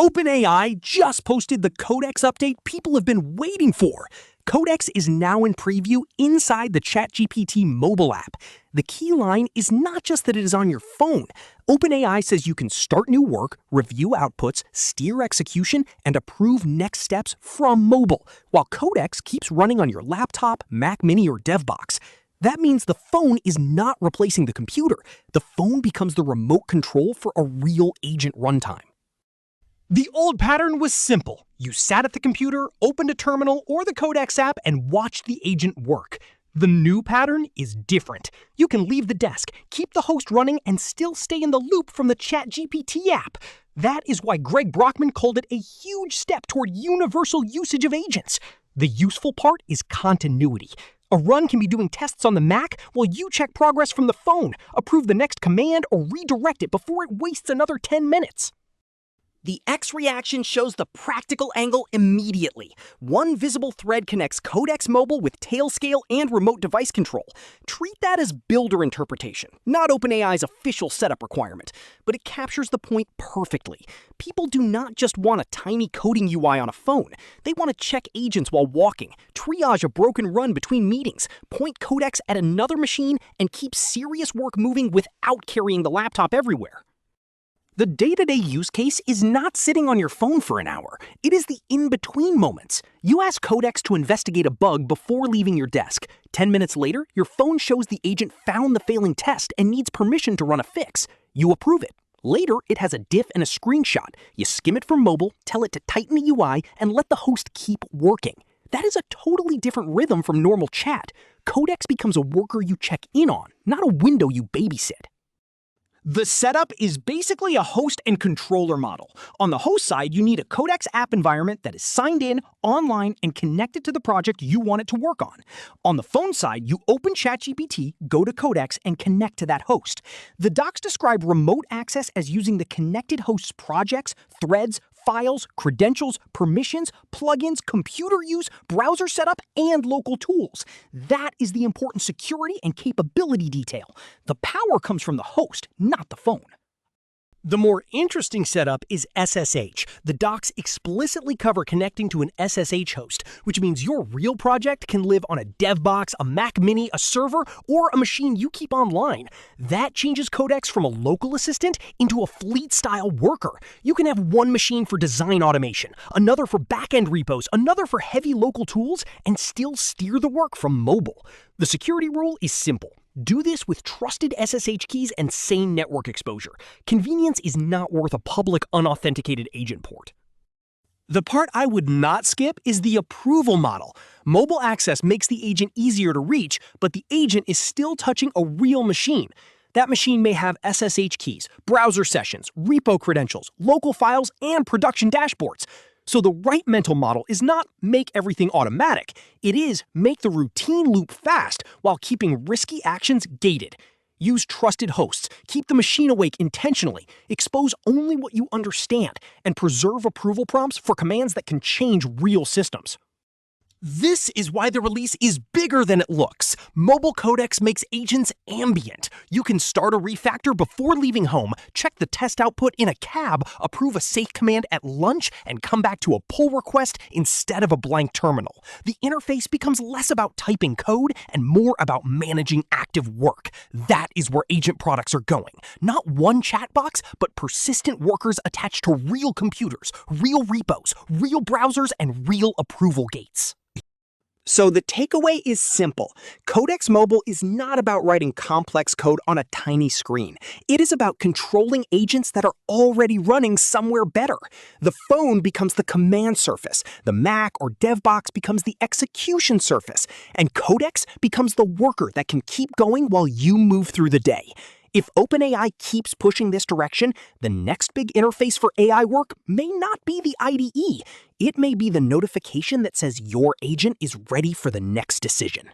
OpenAI just posted the Codex update people have been waiting for. Codex is now in preview inside the ChatGPT mobile app. The key line is not just that it is on your phone. OpenAI says you can start new work, review outputs, steer execution, and approve next steps from mobile, while Codex keeps running on your laptop, Mac Mini, or devbox. That means the phone is not replacing the computer. The phone becomes the remote control for a real agent runtime. The old pattern was simple. You sat at the computer, opened a terminal or the Codex app, and watched the agent work. The new pattern is different. You can leave the desk, keep the host running, and still stay in the loop from the ChatGPT app. That is why Greg Brockman called it a huge step toward universal usage of agents. The useful part is continuity. A run can be doing tests on the Mac while you check progress from the phone, approve the next command, or redirect it before it wastes another 10 minutes. The X reaction shows the practical angle immediately. One visible thread connects Codex Mobile with Tailscale and remote device control. Treat that as builder interpretation, not OpenAI's official setup requirement. But it captures the point perfectly. People do not just want a tiny coding UI on a phone. They want to check agents while walking, triage a broken run between meetings, point Codex at another machine, and keep serious work moving without carrying the laptop everywhere. The day-to-day use case is not sitting on your phone for an hour. It is the in-between moments. You ask Codex to investigate a bug before leaving your desk. 10 minutes later, your phone shows the agent found the failing test and needs permission to run a fix. You approve it. Later, it has a diff and a screenshot. You skim it from mobile, tell it to tighten the UI, and let the host keep working. That is a totally different rhythm from normal chat. Codex becomes a worker you check in on, not a window you babysit. The setup is basically a host and controller model. On the host side, you need a Codex app environment that is signed in, online, and connected to the project you want it to work on. On the phone side, you open ChatGPT, go to Codex, and connect to that host. The docs describe remote access as using the connected host's projects, threads, files, credentials, permissions, plugins, computer use, browser setup, and local tools. That is the important security and capability detail. The power comes from the host, not the phone. The more interesting setup is SSH. The docs explicitly cover connecting to an SSH host, which means your real project can live on a devbox, a Mac Mini, a server, or a machine you keep online. That changes Codex from a local assistant into a fleet-style worker. You can have one machine for design automation, another for back-end repos, another for heavy local tools, and still steer the work from mobile. The security rule is simple. Do this with trusted SSH keys and sane network exposure. Convenience is not worth a public unauthenticated agent port. The part I would not skip is the approval model. Mobile access makes the agent easier to reach, but the agent is still touching a real machine. That machine may have SSH keys, browser sessions, repo credentials, local files, and production dashboards. So the right mental model is not make everything automatic. It is make the routine loop fast while keeping risky actions gated. Use trusted hosts, keep the machine awake intentionally, expose only what you understand, and preserve approval prompts for commands that can change real systems. This is why the release is bigger than it looks. Mobile Codex makes agents ambient. You can start a refactor before leaving home, check the test output in a cab, approve a safe command at lunch, and come back to a pull request instead of a blank terminal. The interface becomes less about typing code and more about managing active work. That is where agent products are going. Not one chat box, but persistent workers attached to real computers, real repos, real browsers, and real approval gates. So the takeaway is simple. Codex Mobile is not about writing complex code on a tiny screen. It is about controlling agents that are already running somewhere better. The phone becomes the command surface, the Mac or devbox becomes the execution surface, and Codex becomes the worker that can keep going while you move through the day. If OpenAI keeps pushing this direction, the next big interface for AI work may not be the IDE. It may be the notification that says your agent is ready for the next decision.